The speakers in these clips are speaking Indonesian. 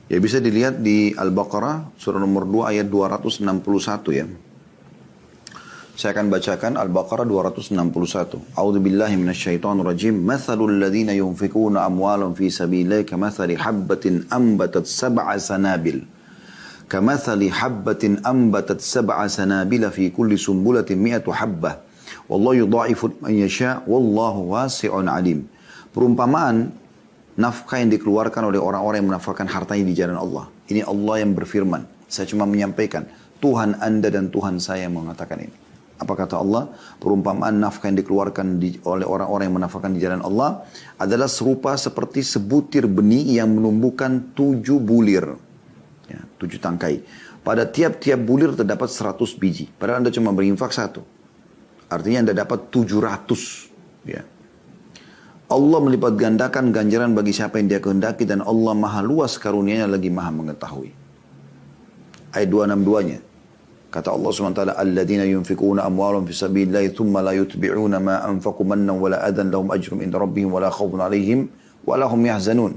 Ya bisa dilihat di Al-Baqarah surah nomor 2 ayat 261 ya. Saya akan bacakan Al-Baqarah 261. A'udzubillahi minasyaitonirrajim. Mathalul ladzina yunfikuna amwalahum fi sabilillahi kamathali habbatin ambatat sab'a sanabil. Kamathali habbatin ambatat sab'a sanabila fi kulli sumbulatin mi'atu habbah. Wallahu yudha'ifu man yasha' wallahu wasi'un alim. Perumpamaan nafkah yang dikeluarkan oleh orang-orang yang menafkahkan hartanya di jalan Allah. Ini Allah yang berfirman. Saya cuma menyampaikan. Tuhan Anda dan Tuhan saya yang mengatakan ini. Apa kata Allah? Perumpamaan nafkah yang dikeluarkan oleh orang-orang yang menafkahkan di jalan Allah adalah serupa seperti sebutir benih yang menumbuhkan 7 bulir. Ya, 7 tangkai. Pada tiap-tiap bulir terdapat 100 biji. Padahal Anda cuma berinfak 1. Artinya Anda dapat 700. Ya. Allah melipat gandakan ganjaran bagi siapa yang dia kehendaki dan Allah maha luas karunia-Nya lagi maha mengetahui. Ayat 262-nya. Kata Allah SWT, "Alladzina yunfikuna amwalahum fi sabilillahi thumma la yutbi'una ma anfaqu mannan wala adan lahum ajrum inda rabbihim wala khaufun 'alaihim wala hum yahzanun."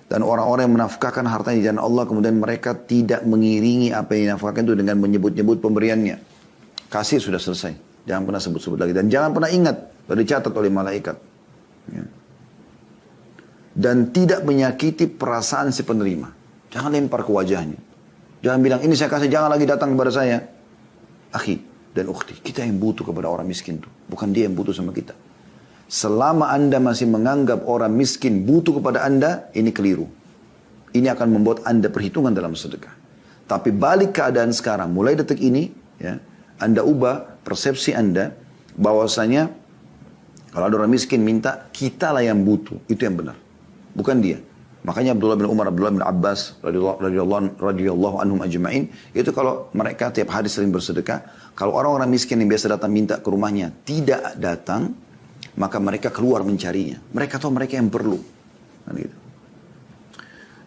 Dan orang-orang yang menafkahkan hartanya di jalan Allah kemudian mereka tidak mengiringi apa yang dinafkahkan itu dengan menyebut-nyebut pemberiannya. Kasih sudah selesai. Jangan pernah sebut-sebut lagi dan jangan pernah ingat, sudah dicatat oleh malaikat. Ya. Dan tidak menyakiti perasaan si penerima. Jangan lempar ke wajahnya. Jangan bilang, ini saya kasih, jangan lagi datang kepada saya. Akhi dan ukhti, kita yang butuh kepada orang miskin itu. Bukan dia yang butuh sama kita. Selama Anda masih menganggap orang miskin butuh kepada Anda, ini keliru. Ini akan membuat Anda perhitungan dalam sedekah. Tapi balik keadaan sekarang, mulai detik ini, ya, Anda ubah persepsi Anda, bahwasanya kalau ada orang miskin minta, kitalah yang butuh. Itu yang benar. Bukan dia. Makanya Abdullah bin Umar, Abdullah bin Abbas, radhiyallahu anhum ajma'in, itu kalau mereka tiap hari sering bersedekah, kalau orang-orang miskin yang biasa datang minta ke rumahnya tidak datang, maka mereka keluar mencarinya. Mereka tahu mereka yang perlu. Kan gitu.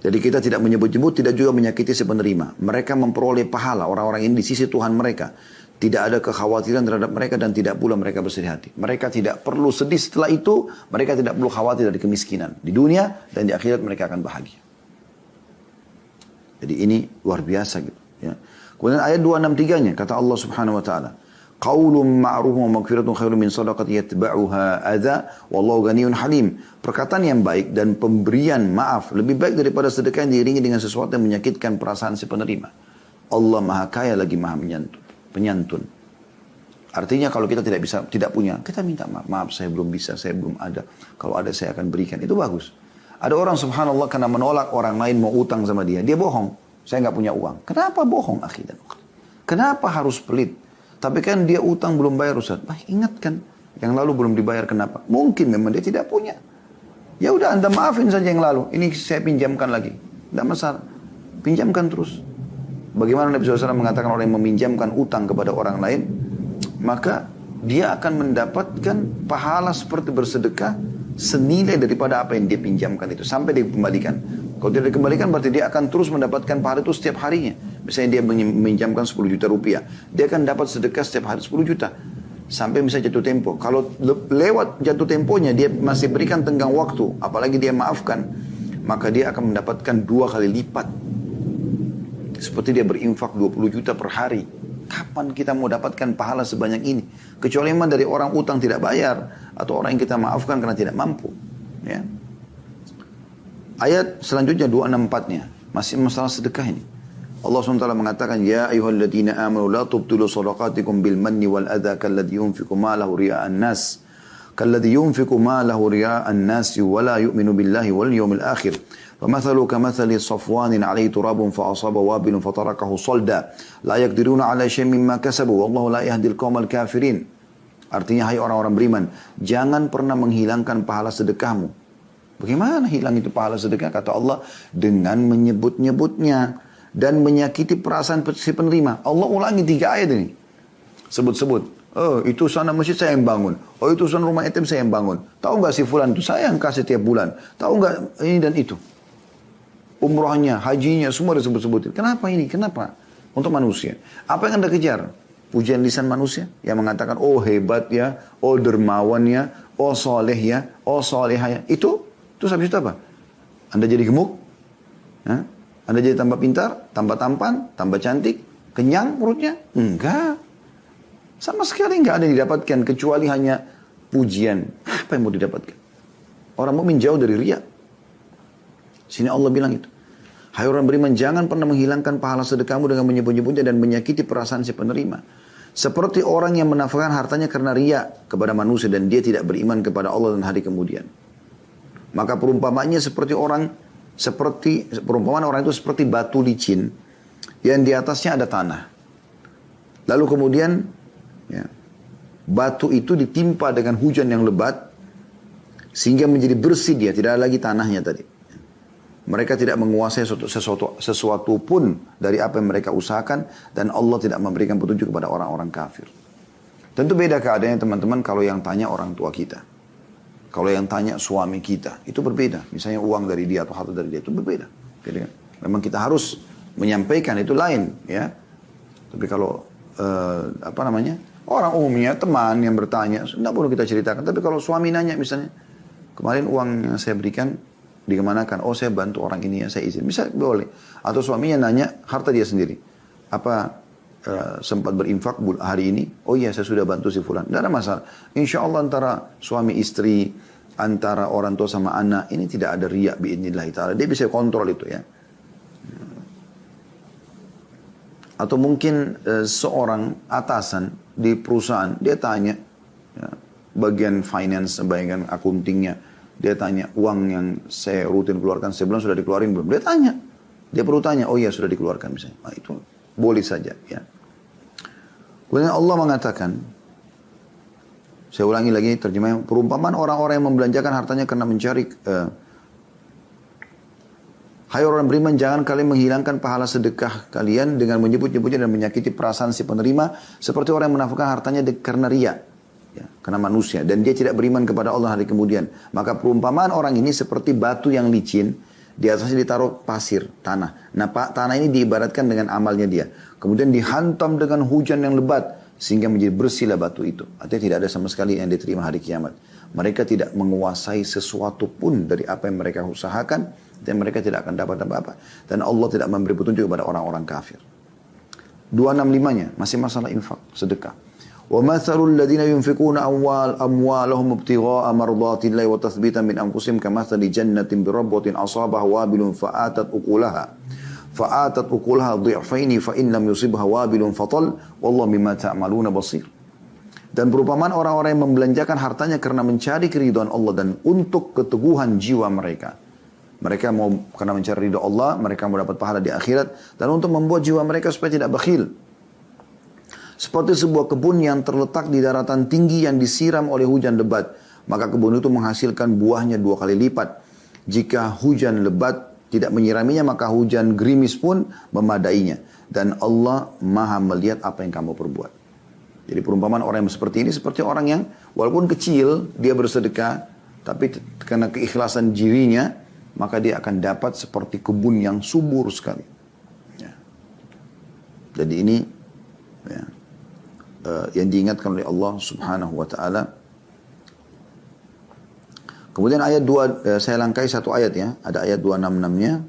Jadi kita tidak menyebut-nyebut, tidak juga menyakiti si penerima. Mereka memperoleh pahala orang-orang ini di sisi Tuhan mereka. Tidak ada kekhawatiran terhadap mereka dan tidak pula mereka bersedih hati. Mereka tidak perlu sedih setelah itu. Mereka tidak perlu khawatir dari kemiskinan. Di dunia dan di akhirat mereka akan bahagia. Jadi ini luar biasa gitu. Ya. Kemudian ayat 263-nya kata Allah subhanahu wa ta'ala. Qaulun ma'rufun wa maghfiratun khairun min sadaqati yatba'uha adza wallahu ghaniyyun halim. Perkataan yang baik dan pemberian maaf lebih baik daripada sedekah yang diiringi dengan sesuatu yang menyakitkan perasaan si penerima. Allah maha kaya lagi maha penyantun. Artinya kalau kita tidak punya, kita minta maaf saya belum bisa, saya belum ada. Kalau ada saya akan berikan. Itu bagus. Ada orang subhanallah karena menolak orang lain mau utang sama dia. Dia bohong. Saya nggak punya uang. Kenapa bohong akhi dan ukhti? Kenapa harus pelit? Tapi kan dia utang belum bayar Ustaz. Ingatkan. Yang lalu belum dibayar kenapa? Mungkin memang dia tidak punya. Ya udah Anda maafin saja yang lalu. Ini saya pinjamkan lagi. Tidak masalah. Pinjamkan terus. Bagaimana Nabi SAW mengatakan orang yang meminjamkan utang kepada orang lain, maka dia akan mendapatkan pahala seperti bersedekah senilai daripada apa yang dia pinjamkan itu. Sampai dia kembalikan. Kalau tidak dikembalikan berarti dia akan terus mendapatkan pahala itu setiap harinya. Misalnya dia meminjamkan 10 juta rupiah. Dia akan dapat sedekah setiap hari 10 juta. Sampai misalnya jatuh tempo. Kalau lewat jatuh temponya dia masih berikan tenggang waktu. Apalagi dia maafkan. Maka dia akan mendapatkan 2 kali lipat. Seperti dia berinfak 20 juta per hari. Kapan kita mau dapatkan pahala sebanyak ini? Kecuali memang dari orang utang tidak bayar. Atau orang yang kita maafkan karena tidak mampu. Ya. Ayat selanjutnya 264-nya. Masih masalah sedekah ini. Allah SWT mengatakan, Ya ayuhalladzina amanu la tubtilu sadaqatikum bil manni wal adha kalladhi yunfiku malahu riya'an nas. Kalladhi yunfiku malahu riya'an nasi wa la yu'minu billahi wal yawmil akhir. فَمَثَلُ كَمَثَلِ صَفْوَانٍ عَلَيْهِ تُرَابٌ فَأَصَابَ وَابِلٌ فَتَرَكَهُ صَلْدًا لَا يَقْدِرُونَ عَلَى شَيْءٍ مِّمَّا كَسَبُوا وَاللَّهُ لَا يَهْدِي الْقَوْمَ الْكَافِرِينَ. Artinya, hai orang-orang beriman, jangan pernah menghilangkan pahala sedekahmu. Bagaimana hilang itu pahala sedekah? Kata Allah, dengan menyebut-nyebutnya dan menyakiti perasaan si penerima. Allah ulangi 3 ayat ini. Sebut-sebut. Oh, itu sana masjid saya yang bangun. Oh, itu sana rumah yatim saya yang bangun. Tahu nggak si fulan itu saya yang kasih tiap bulan. Tahu nggak ini dan itu. Umrahnya, hajinya, semua disebut-sebutin. Kenapa ini? Kenapa? Untuk manusia. Apa yang Anda kejar? Pujian lisan manusia yang mengatakan, oh hebat ya, oh dermawan ya, oh soleh ya, oh solehah ya. Itu habis itu apa? Anda jadi gemuk? Hah? Anda jadi tambah pintar, tambah tampan, tambah cantik, kenyang perutnya? Enggak. Sama sekali enggak ada yang didapatkan kecuali hanya pujian. Apa yang mau didapatkan? Orang mukmin jauh dari riya. Sini Allah bilang itu. Hai orang beriman, jangan pernah menghilangkan pahala sedekahmu dengan menyebut-nyebutnya dan menyakiti perasaan si penerima. Seperti orang yang menafkahkan hartanya karena riya kepada manusia dan dia tidak beriman kepada Allah dan hari kemudian. Maka perumpamannya perumpamaan orang itu seperti batu licin yang di atasnya ada tanah. Lalu kemudian ya, batu itu ditimpa dengan hujan yang lebat sehingga menjadi bersih dia, tidak ada lagi tanahnya tadi. Mereka tidak menguasai sesuatu pun dari apa yang mereka usahakan dan Allah tidak memberikan petunjuk kepada orang-orang kafir. Tentu beda keadaannya teman-teman kalau yang tanya orang tua kita. Kalau yang tanya suami kita, itu berbeda. Misalnya uang dari dia atau harta dari dia, itu berbeda. Jadi, memang kita harus menyampaikan, itu lain. Ya. Tapi kalau, orang umumnya, teman yang bertanya, tidak perlu kita ceritakan. Tapi kalau suami nanya misalnya, kemarin uang yang saya berikan, dikemanakan? Oh, saya bantu orang ini ya, saya izin. Bisa, boleh. Atau suaminya nanya, harta dia sendiri. Apa sempat berinfak hari ini? Oh iya, saya sudah bantu si fulan. Tidak ada masalah. Insya Allah antara suami istri, antara orang tua sama anak, ini tidak ada riya biidnillahi ta'ala. Dia bisa kontrol itu ya. Atau mungkin seorang atasan di perusahaan, dia tanya, ya, bagian finance, bagian akuntingnya, dia tanya, uang yang saya rutin keluarkan sebulan sudah dikeluarin belum? Dia tanya. Dia perlu tanya, oh iya sudah dikeluarkan misalnya. Nah, itu boleh saja ya. Kemudian Allah mengatakan, saya ulangi lagi terjemahnya, perumpamaan orang-orang yang membelanjakan hartanya karena mencari hai orang beriman, jangan kalian menghilangkan pahala sedekah kalian dengan menyebut-nyebutnya dan menyakiti perasaan si penerima seperti orang yang menafkahkan hartanya karena riya. Ya, karena manusia dan dia tidak beriman kepada Allah hari kemudian. Maka perumpamaan orang ini seperti batu yang licin, di atasnya ditaruh pasir, tanah. Nah, tanah ini diibaratkan dengan amalnya dia. Kemudian dihantam dengan hujan yang lebat sehingga menjadi bersihlah batu itu. Artinya tidak ada sama sekali yang diterima hari kiamat. Mereka tidak menguasai sesuatu pun dari apa yang mereka usahakan dan mereka tidak akan dapat apa-apa. Dan Allah tidak memberi petunjuk kepada orang-orang kafir. 265-nya masih masalah infak, sedekah. وَمَثَلُ الَّذِينَ يُنْفِقُونَ أَمْوَالَهُمْ ابْتِغَاءَ مَرْضَاتِ اللَّهِ وَتَثْبِيتًا مِنْ أَنْفُسِهِمْ كَمَثَلِ جَنَّةٍ بِرَبْوَةٍ أَصَابَهَا وَابِلٌ فَآتَتْ أُكُلَهَا ضِعْفَيْنِ فَإِنْ لَمْ يُصِبْهَا وَابِلٌ فَطَلٌّ وَاللَّهُ بِمَا تَعْمَلُونَ بَصِيرٌ. Dan perumpamaan orang-orang yang membelanjakan hartanya karena mencari keridhaan Allah dan untuk keteguhan jiwa mereka. Mereka mau karena mencari ridha Allah, mereka mau dapat pahala di akhirat dan untuk membuat jiwa mereka supaya tidak bakhil. Seperti sebuah kebun yang terletak di daratan tinggi yang disiram oleh hujan lebat. Maka kebun itu menghasilkan buahnya 2 kali lipat. Jika hujan lebat tidak menyiraminya, maka hujan gerimis pun memadainya. Dan Allah maha melihat apa yang kamu perbuat. Jadi perumpamaan orang yang seperti ini seperti orang yang walaupun kecil dia bersedekah. Tapi karena keikhlasan dirinya, maka dia akan dapat seperti kebun yang subur sekali. Ya. Jadi ini ya, yang diingatkan oleh Allah subhanahu wa ta'ala. Kemudian ayat 2, saya langkai satu ayat ya. Ada ayat 266-nya.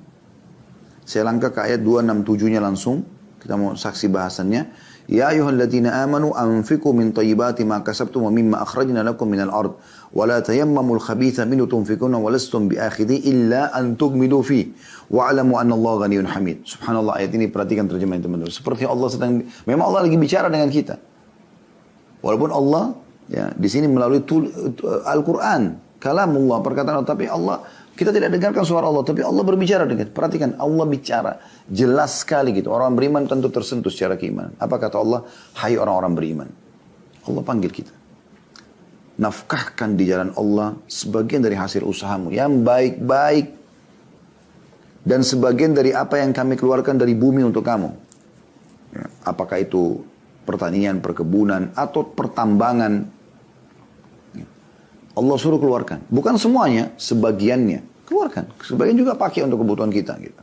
Saya langkah ke ayat 267-nya langsung. Kita mau saksi bahasannya. Ya ayyuhalladzina amanu anfiqu min thayyibati ma kasabtum wa mimma akhrajna lakum minal ard. Wa la tayammamul khabitha minhu tunfikuna wa lastum biakhidhi illa an tugmidu fi. Wa'alamu anna Allah ghaniyun hamid. Subhanallah, ayat ini perhatikan terjemahan teman-teman. Seperti Allah sedang, memang Allah lagi bicara dengan kita. Walaupun Allah ya di sini melalui Al-Quran, kalamullah, perkataan Allah, tapi Allah, kita tidak dengarkan suara Allah, tapi Allah berbicara dengan kita. Perhatikan, Allah bicara jelas sekali gitu. Orang beriman tentu tersentuh secara keimanan. Apa kata Allah? Hai orang-orang beriman. Allah panggil kita. Nafkahkan di jalan Allah sebagian dari hasil usahamu yang baik-baik dan sebagian dari apa yang kami keluarkan dari bumi untuk kamu. Ya, apakah itu pertanian, perkebunan, atau pertambangan. Allah suruh keluarkan. Bukan semuanya, sebagiannya. Keluarkan. Sebagian juga pakai untuk kebutuhan kita. Gitu.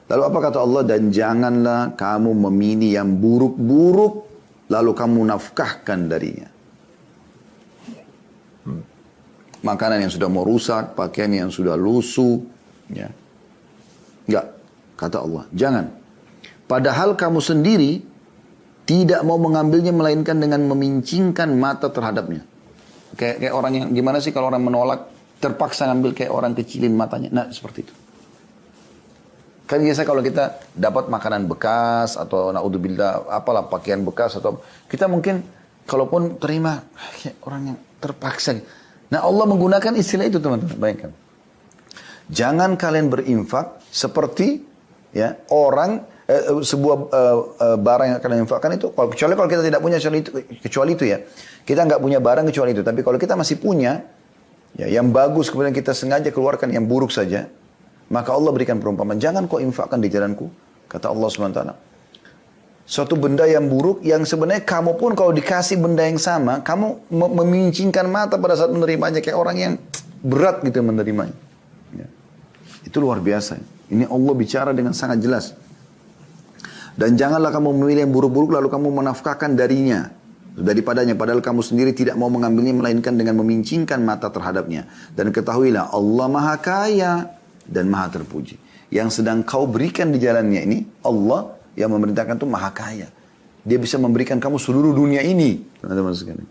Lalu apa kata Allah? Dan janganlah kamu memilih yang buruk-buruk, lalu kamu nafkahkan darinya. Makanan yang sudah mau rusak, pakaian yang sudah lusuh. Ya. Enggak, kata Allah, jangan. Padahal kamu sendiri tidak mau mengambilnya melainkan dengan memincingkan mata terhadapnya. Kayak orang yang, gimana sih kalau orang menolak, terpaksa ngambil kayak orang kecilin matanya. Nah, seperti itu. Kan biasa kalau kita dapat makanan bekas atau naudzubillah apalah pakaian bekas atau kita mungkin kalaupun terima kayak orang yang terpaksa. Nah, Allah menggunakan istilah itu teman-teman, bayangkan. Jangan kalian berinfak seperti ya orang sebuah barang yang kalian infakkan itu, kecuali kalau kita tidak punya kecuali itu ya. Kita nggak punya barang kecuali itu. Tapi kalau kita masih punya ya yang bagus kemudian kita sengaja keluarkan yang buruk saja, maka Allah berikan perumpamaan, jangan kau infakkan di jalanku, kata Allah SWT. Suatu benda yang buruk, yang sebenarnya kamu pun kalau dikasih benda yang sama, kamu memincingkan mata pada saat menerimanya, kayak orang yang berat gitu menerimanya. Ya. Itu luar biasa. Ini Allah bicara dengan sangat jelas. Dan janganlah kamu memilih yang buruk-buruk lalu kamu menafkahkan daripadanya, padahal kamu sendiri tidak mau mengambilnya melainkan dengan memincingkan mata terhadapnya. Dan ketahuilah Allah Maha Kaya dan Maha Terpuji. Yang sedang kau berikan di jalannya ini, Allah yang memerintahkan itu Maha Kaya. Dia bisa memberikan kamu seluruh dunia ini, teman-teman sekalian.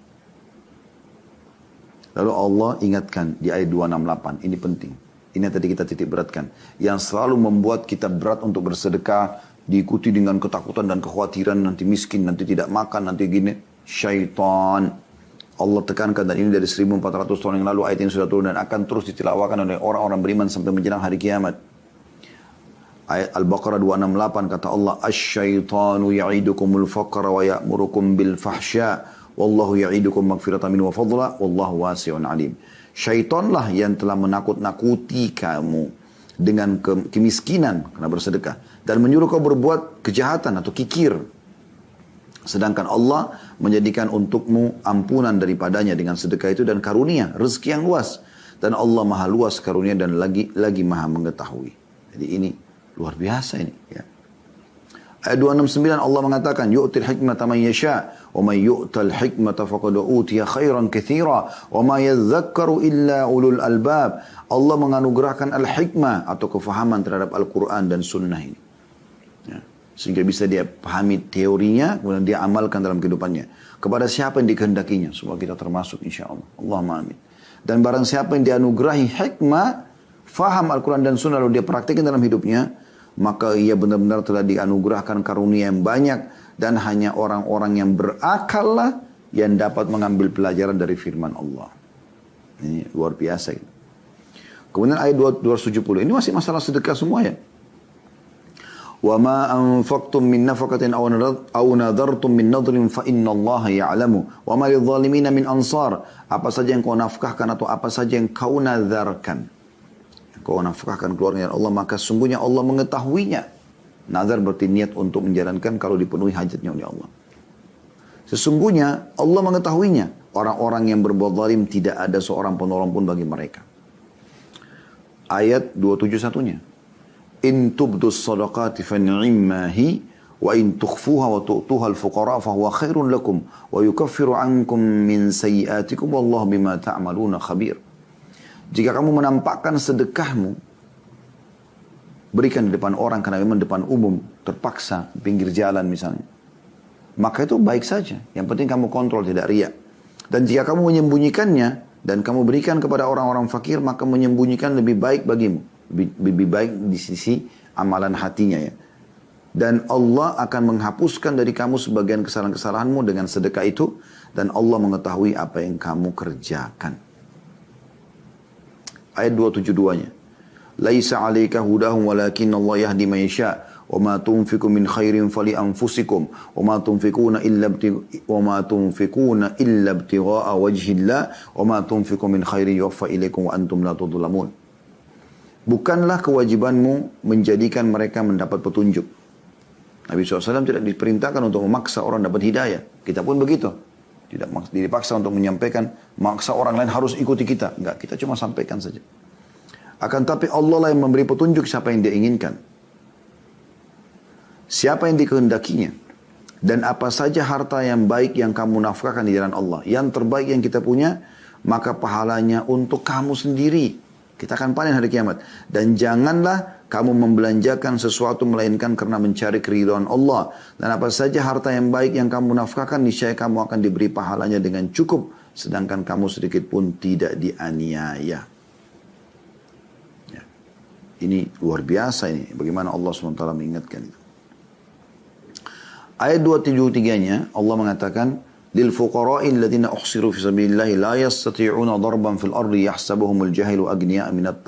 Lalu Allah ingatkan di ayat 268, ini penting. Ini tadi kita titik beratkan. Yang selalu membuat kita berat untuk bersedekah, diikuti dengan ketakutan dan kekhawatiran, nanti miskin, nanti tidak makan, nanti gini. Syaitan. Allah tekankan, dan ini dari 1400 tahun yang lalu ayat ini sudah turun dan akan terus ditilawakan oleh orang-orang beriman sampai menjelang hari kiamat. Ayat Al-Baqarah 268 kata Allah, "Asy-syaitanu ya'idukumul faqra wa ya'murukum bil fahsya, wallahu ya'idukum maghfiratan minhu wa fadla, wallahu wasi'un alim." Syaitanlah yang telah menakut-nakuti kamu dengan kemiskinan karena bersedekah dan menyuruh kau berbuat kejahatan atau kikir. Sedangkan Allah menjadikan untukmu ampunan daripadanya dengan sedekah itu dan karunia, rezeki yang luas. Dan Allah maha luas karunia dan lagi maha mengetahui. Jadi ini luar biasa ini. Ya. Ayat 269 Allah mengatakan, yu'til hikmata man yasha, wa man yu'tal hikmata faqad utiya khairan katsira, wa ma yadhakkaru illa ulul albab. Allah menganugerahkan al-hikmah atau kefahaman terhadap Al-Quran dan sunnah ini. Ya. Sehingga bisa dia pahami teorinya, kemudian dia amalkan dalam kehidupannya. Kepada siapa yang dikehendakinya, semua kita termasuk insyaAllah. Allahumma amin. Dan barang siapa yang dianugerahi hikmah, faham Al-Quran dan sunnah, lalu dia praktikkan dalam hidupnya, maka ia benar-benar telah dianugerahkan karunia yang banyak. Dan hanya orang-orang yang berakal lah yang dapat mengambil pelajaran dari firman Allah. Ini luar biasa. Kemudian ayat 270, ini masih masalah sedekah semua ya. Wa ma anfaqtum min nafaqatin aw nadartum min nadrin fa innallaha ya'lamu wa ma lidh-dhalimin min ansar. Apa saja yang kau nafkahkan atau apa saja yang kau nadarkan, kau nafkahkan keluarga Allah, maka sungguhnya Allah mengetahuinya. Nazar berarti niat untuk menjalankan kalau dipenuhi hajatnya oleh Allah. Sesungguhnya Allah mengetahuinya. Orang-orang yang berbuat zalim tidak ada seorang penolong pun bagi mereka. Ayat 271-nya. In tubdus sadaqati fa ni'mahi wa in tukhfuha wa tu'tuha al-fuqara fa huwa khairun lakum wa yukaffiru 'ankum min sayyi'atikum wallahu bima ta'maluna khabir. Jika kamu menampakkan sedekahmu, berikan di depan orang karena memang depan umum, terpaksa, pinggir jalan misalnya, maka itu baik saja. Yang penting kamu kontrol, tidak riya. Dan jika kamu menyembunyikannya dan kamu berikan kepada orang-orang fakir, maka menyembunyikan lebih baik bagimu. Lebih baik di sisi amalan hatinya ya. Dan Allah akan menghapuskan dari kamu sebagian kesalahan-kesalahanmu dengan sedekah itu. Dan Allah mengetahui apa yang kamu kerjakan. Ayat 272-nya. Laisa 'alaika hudahum walakin Allah yahdi man yasha wa ma tunfiqu min khairin fali anfusikum wa ma tunfiquna illa ibtigha'a wajhillah wa ma tunfiqu min khairin yuwaffa ilaikum wa antum la tudlamun. Bukanlah kewajibanmu menjadikan mereka mendapat petunjuk. Nabi SAW tidak diperintahkan untuk memaksa orang dapat hidayah. Kita pun begitu. Tidak dipaksa untuk menyampaikan, maksa orang lain harus ikuti kita. Enggak, kita cuma sampaikan saja. Akan tapi Allah lah yang memberi petunjuk siapa yang dia inginkan. Siapa yang dikehendakinya. Dan apa saja harta yang baik yang kamu nafkahkan di jalan Allah. Yang terbaik yang kita punya, maka pahalanya untuk kamu sendiri. Kita akan panen hari kiamat. Dan janganlah kamu membelanjakan sesuatu melainkan karena mencari keridhaan Allah. Dan apa saja harta yang baik yang kamu nafkahkan, niscaya kamu akan diberi pahalanya dengan cukup. Sedangkan kamu sedikit pun tidak dianiaya. Ya. Ini luar biasa ini. Bagaimana Allah SWT mengingatkan itu. Ayat 273-nya Allah mengatakan, lil fuqara'i alladziina uhsiru fi sabilillahi la yastati'una darban fil ardi yahsabuhumul jahilu aghniya'a minat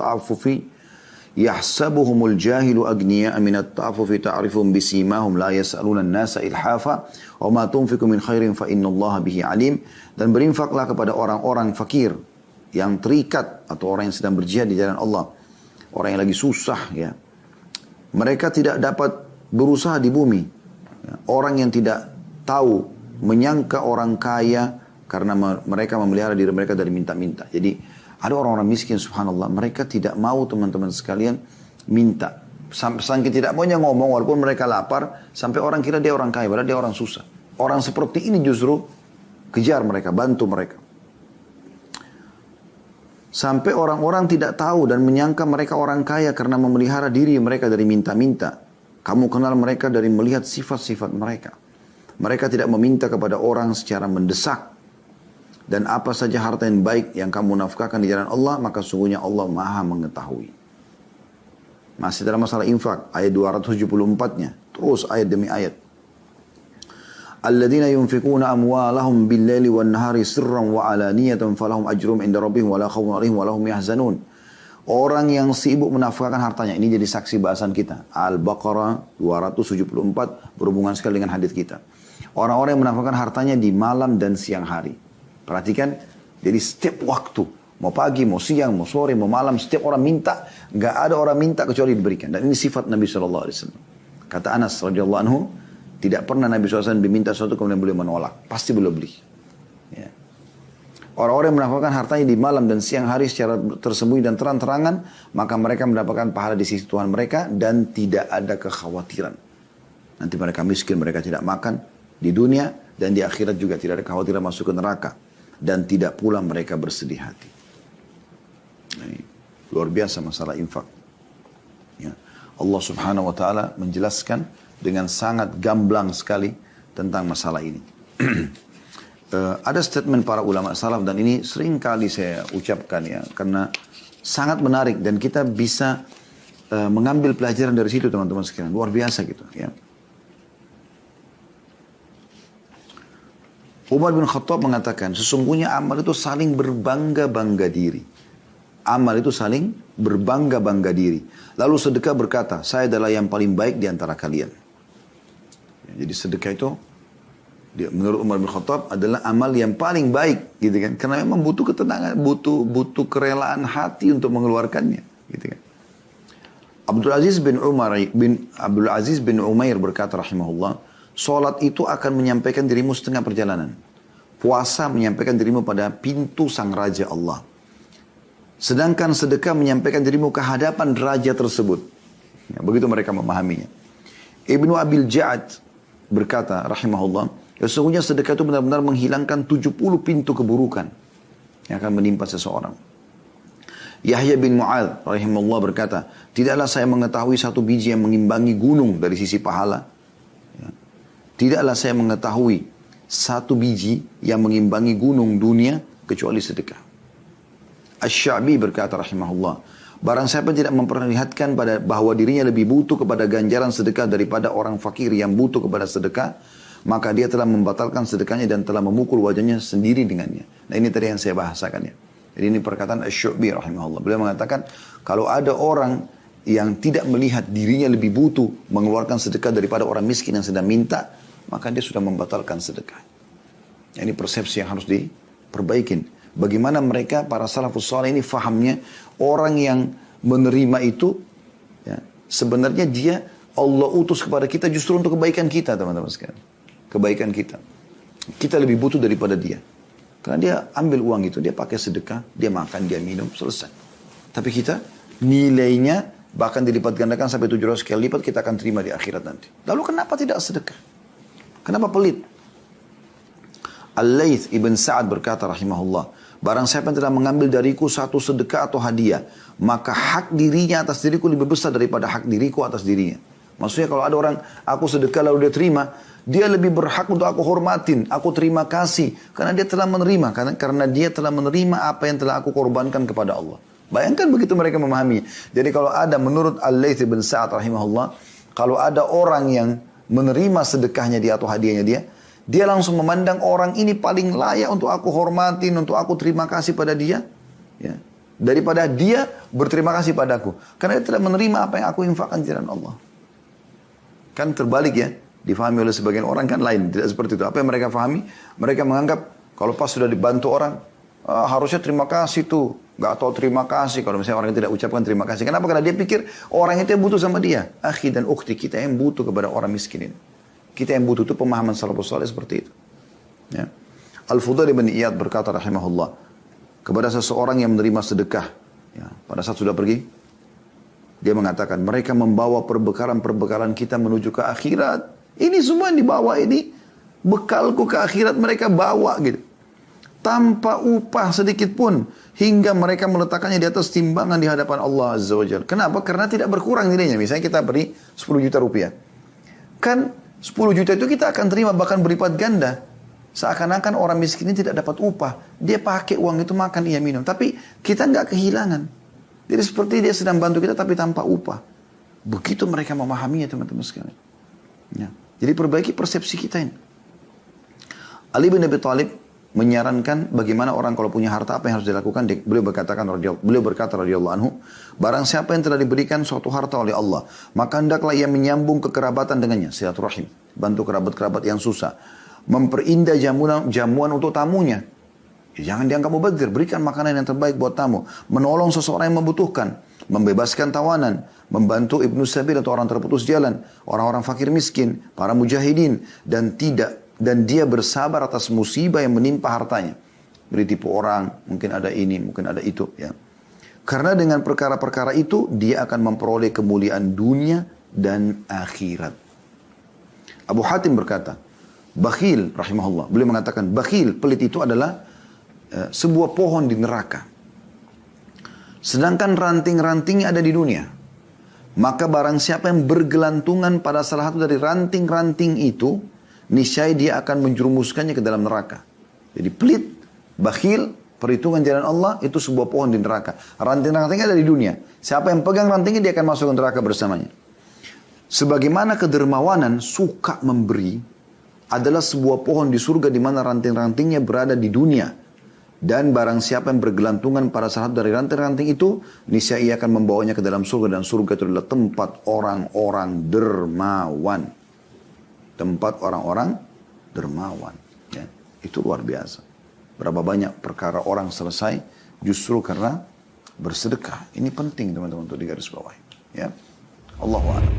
ta'affufi ta'rifuhum bisimahum la yas'aluna an-nasa ilhafa wa ma tunfiqu min khairin fa innallaha bihi alim. Dan berinfaklah kepada orang-orang fakir yang terikat atau orang yang sedang berjihad di jalan Allah, orang yang lagi susah ya. Mereka tidak dapat berusaha di bumi ya. Orang yang tidak tahu menyangka orang kaya karena mereka memelihara diri mereka dari minta-minta. Jadi ada orang-orang miskin subhanallah, mereka tidak mau teman-teman sekalian minta. Saking tidak maunya ngomong walaupun mereka lapar, sampai orang kira dia orang kaya, padahal dia orang susah. Orang seperti ini justru kejar mereka, bantu mereka. Sampai orang-orang tidak tahu dan menyangka mereka orang kaya karena memelihara diri mereka dari minta-minta. Kamu kenal mereka dari melihat sifat-sifat mereka. Mereka tidak meminta kepada orang secara mendesak. Dan apa saja harta yang baik yang kamu nafkahkan di jalan Allah, maka sungguhnya Allah maha mengetahui. Masih dalam masalah infak, ayat 274-nya. Terus ayat demi ayat. Alladzina yunfikuna amwalahum bil-laili wan-nahari sirran wa alaniyatan falahum ajrum inda rabbihim wa la khawfun 'alaihim wa lahum yahzanun. Orang yang sibuk menafkahkan hartanya. Ini jadi saksi bahasan kita. Al-Baqarah 274 berhubungan sekali dengan hadis kita. Orang-orang yang menafkahkan hartanya di malam dan siang hari. Perhatikan, jadi setiap waktu, mau pagi, mau siang, mau sore, mau malam, setiap orang minta, nggak ada orang minta kecuali diberikan. Dan ini sifat Nabi SAW. Kata Anas radhiyallahu anhu, tidak pernah Nabi SAW diminta sesuatu kemudian beliau menolak. Pasti beliau beli. Ya. Orang-orang yang menafkahkan hartanya di malam dan siang hari secara tersembunyi dan terang-terangan, maka mereka mendapatkan pahala di sisi Tuhan mereka dan tidak ada kekhawatiran. Nanti mereka miskin, mereka tidak makan di dunia dan di akhirat juga tidak ada kekhawatiran masuk ke neraka dan tidak pula mereka bersedih hati. Ini luar biasa masalah infak. Ya. Allah Subhanahu wa taala menjelaskan dengan sangat gamblang sekali tentang masalah ini. Ada statement para ulama salaf dan ini sering kali saya ucapkan ya karena sangat menarik dan kita bisa mengambil pelajaran dari situ teman-teman sekalian. Luar biasa gitu ya. Umar bin Khattab mengatakan, sesungguhnya amal itu saling berbangga-bangga diri. Amal itu saling berbangga-bangga diri. Lalu sedekah berkata, saya adalah yang paling baik di antara kalian. Jadi sedekah itu, menurut Umar bin Khattab, adalah amal yang paling baik. Gitu kan? Karena memang butuh ketenangan, butuh kerelaan hati untuk mengeluarkannya. Gitu kan? Abdul Aziz bin Umair berkata rahimahullah, Salat itu akan menyampaikan dirimu setengah perjalanan. Puasa menyampaikan dirimu pada pintu sang Raja Allah. Sedangkan sedekah menyampaikan dirimu ke hadapan Raja tersebut. Ya, begitu mereka memahaminya. Ibnu Abil Ja'ad berkata, rahimahullah, sesungguhnya sedekah itu benar-benar menghilangkan 70 pintu keburukan yang akan menimpa seseorang. Yahya bin Mu'adz rahimahullah berkata, tidaklah saya mengetahui satu biji yang mengimbangi gunung dari sisi pahala. Tidaklah saya mengetahui satu biji yang mengimbangi gunung dunia kecuali sedekah. Asy-Sya'bi berkata rahimahullah, barang siapa tidak memperlihatkan bahwa dirinya lebih butuh kepada ganjaran sedekah daripada orang fakir yang butuh kepada sedekah, maka dia telah membatalkan sedekahnya dan telah memukul wajahnya sendiri dengannya. Nah ini tadi yang saya bahasakan ya. Jadi ini perkataan Asy-Sya'bi rahimahullah. Beliau mengatakan kalau ada orang yang tidak melihat dirinya lebih butuh mengeluarkan sedekah daripada orang miskin yang sedang minta, maka dia sudah membatalkan sedekah. Ini persepsi yang harus diperbaikin. Bagaimana mereka para salafus saleh ini fahamnya orang yang menerima itu ya, sebenarnya dia Allah utus kepada kita justru untuk kebaikan kita teman-teman sekalian. Kebaikan kita. Kita lebih butuh daripada dia. Karena dia ambil uang itu, dia pakai sedekah, dia makan, dia minum, selesai. Tapi kita nilainya bahkan dilipat gandakan sampai 700 kali lipat kita akan terima di akhirat nanti. Lalu kenapa tidak sedekah? Kenapa pelit? Al-Layth ibn Sa'ad berkata rahimahullah, Barang siapa yang telah mengambil dariku satu sedekah atau hadiah, maka hak dirinya atas diriku lebih besar daripada hak diriku atas dirinya. Maksudnya kalau ada orang, aku sedekah lalu dia terima, dia lebih berhak untuk aku hormatin, aku terima kasih. Karena dia telah menerima, karena dia telah menerima apa yang telah aku korbankan kepada Allah. Bayangkan begitu mereka memahaminya. Jadi kalau ada menurut Al-Layth bin Sa'ad rahimahullah, kalau ada orang yang menerima sedekahnya dia atau hadiahnya dia langsung memandang orang ini paling layak untuk aku hormatin, untuk aku terima kasih pada dia. Ya. Daripada dia berterima kasih padaku. Karena dia telah menerima apa yang aku infakkan di jalan Allah. Kan terbalik ya. Difahami oleh sebagian orang kan lain. Tidak seperti itu. Apa yang mereka fahami? Mereka menganggap kalau pas sudah dibantu orang, harusnya terima kasih tuh. Gak tahu terima kasih. Kalau misalnya orang yang tidak ucapkan terima kasih. Kenapa? Karena dia pikir orang itu yang butuh sama dia. Akhi dan ukhti, kita yang butuh kepada orang miskin ini. Kita yang butuh itu pemahaman salafus saleh seperti itu. Ya. Al-Fudail bin Iyad berkata rahimahullah kepada seseorang yang menerima sedekah. Ya, pada saat sudah pergi, dia mengatakan mereka membawa perbekalan-perbekalan kita menuju ke akhirat. Ini semua yang dibawa ini bekalku ke akhirat mereka bawa gitu. Tanpa upah sedikit pun hingga mereka meletakkannya di atas timbangan di hadapan Allah Azza wa Jalla. Kenapa? Karena tidak berkurang nilainya. Misalnya kita beri 10 juta rupiah. Kan 10 juta itu kita akan terima bahkan berlipat ganda. Seakan-akan orang miskin ini tidak dapat upah. Dia pakai uang itu makan, ia minum. Tapi kita nggak kehilangan. Jadi seperti dia sedang bantu kita tapi tanpa upah. Begitu mereka memahaminya teman-teman sekalian. Ya. Jadi perbaiki persepsi kita ini. Ali bin Abi Thalib menyarankan bagaimana orang kalau punya harta apa yang harus dilakukan. Beliau berkata radhiyallahu anhu, barang siapa yang telah diberikan suatu harta oleh Allah, maka hendaklah ia menyambung kekerabatan dengannya, silaturahim, bantu kerabat-kerabat yang susah, memperindah jamuan untuk tamunya. Jangan dianggap mubadzir, berikan makanan yang terbaik buat tamu, menolong seseorang yang membutuhkan, membebaskan tawanan, membantu ibnu sabil atau orang terputus jalan, orang-orang fakir miskin, para mujahidin, dan dia bersabar atas musibah yang menimpa hartanya. Beri tipu orang, mungkin ada ini, mungkin ada itu. Ya. Karena dengan perkara-perkara itu, dia akan memperoleh kemuliaan dunia dan akhirat. Abu Hatim berkata, bakhil, rahimahullah. Beliau mengatakan, bakhil, pelit itu adalah sebuah pohon di neraka. Sedangkan ranting-rantingnya ada di dunia. Maka barang siapa yang bergelantungan pada salah satu dari ranting-ranting itu, niscaya dia akan menjerumuskannya ke dalam neraka. Jadi pelit, bakhil, perhitungan jalan Allah itu sebuah pohon di neraka. Ranting-rantingnya ada di dunia. Siapa yang pegang rantingnya dia akan masuk ke neraka bersamanya. Sebagaimana kedermawanan suka memberi adalah sebuah pohon di surga di mana ranting-rantingnya berada di dunia. Dan barang siapa yang bergelantungan pada saat dari ranting-ranting itu, niscaya ia akan membawanya ke dalam surga, dan surga itu adalah tempat orang-orang dermawan. Tempat orang-orang dermawan. Ya, itu luar biasa. Berapa banyak perkara orang selesai justru karena bersedekah. Ini penting teman-teman untuk digarisbawahi. Ya, Allahu a'lam.